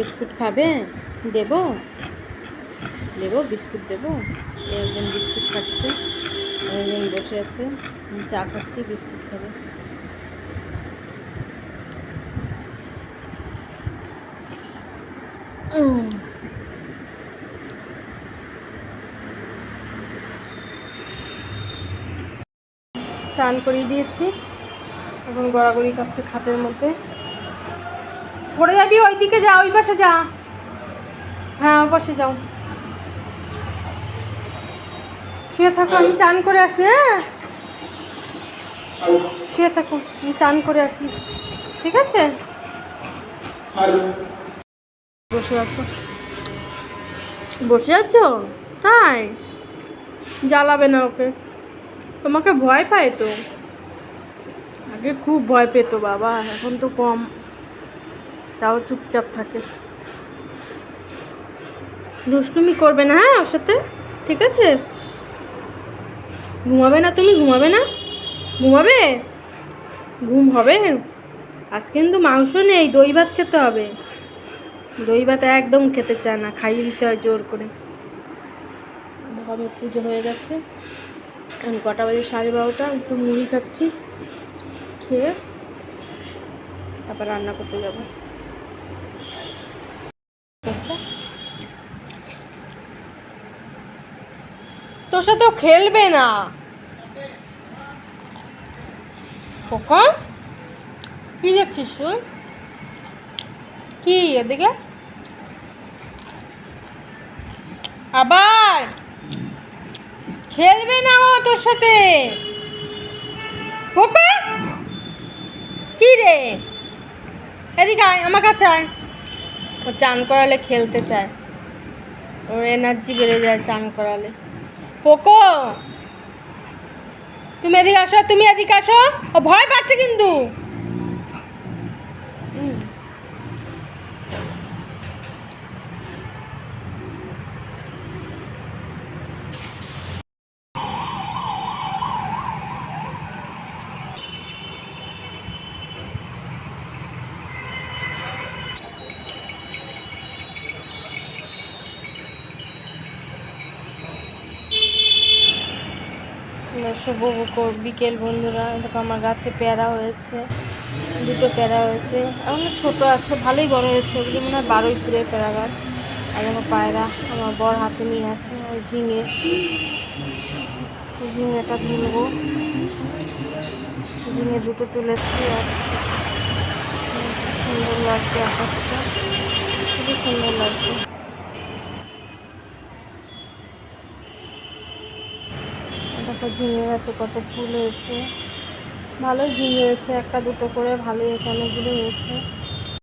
Biscuit খাবে? দেবো দেবো বিস্কুট দেবো? একজন বিস্কুট খাচ্ছে, একজন বসে আছে, চা খাচ্ছি, বিস্কুট খাবে। চান করিয়ে দিয়েছি, এখন গড়াগড়ি খাচ্ছে খাটের মধ্যে। পড়ে যাবি, ওই দিকে যা, ওই পাশে যা। হ্যাঁ, ওই পাশে যাও, শুয়ে থাকো, আমি চান করে আসি। হ্যাঁ, শুয়ে থাকো, আমি চান করে আসি, ঠিক আছে? বসে আছো, বসে আছো? তাই জ্বালাবে না ওকে, তোমাকে ভয় পায় তো, আগে খুব ভয় পেতো বাবা, এখন তো কম, তাও চুপচাপ থাকে। দুষ্টুমি করবে না, হ্যাঁ ওর সাথে, ঠিক আছে? ঘুমাবে না তুমি? ঘুমাবে না? ঘুমাবে? ঘুম হবে? আজকে কিন্তু মাংস নেই, দই ভাত খেতে হবে। দই ভাত একদম খেতে চায় না, খাইয়ে দিতে হয় জোর করে। আমার পুজো হয়ে যাচ্ছে, এখন কটা বাজে? 12:30। একটু মুড়ি খাচ্ছি, খেয়ে তারপর রান্না করতে যাব। আচ্ছা, তোর সাথেও খেলবে না খোকা? কি দেখছিস তুই? কি এদিকে আবার খেলবে না ও তোর সাথে খোকা? কি রে, এদিকে আয়, আমার কাছে আয়। ও চান করালে খেলতে চায়, ওর এনার্জি বেড়ে যায় চান করালে। পোকো, তুমি এদিকে আসো, তুমি এদিকে আসো। ও ভয় পাচ্ছে কিন্তু। শুভ বিকেল বন্ধুরা, দেখো আমার গাছে পেয়ারা হয়েছে, দুটো পেয়ারা হয়েছে, এখন ছোটো আছে, ভালোই বড় হয়েছে, ওগুলো মনে হয় 12 পেয়ারা গাছ। আর দেখো পায়রা আমার বর হাতে নিয়ে আছে, ওই ঝিঙেটা তুলবো, ঝিঙে দুটো তুলেছি। আর সুন্দর লাগছে আকাশটা, খুবই সুন্দর লাগছে। দেখো ঝিঙে গাছে কত ফুল হয়েছে, ভালোই ঝিঙে হয়েছে, একটা দুটো করে ভালোই হয়েছে, অনেকগুলো হয়েছে।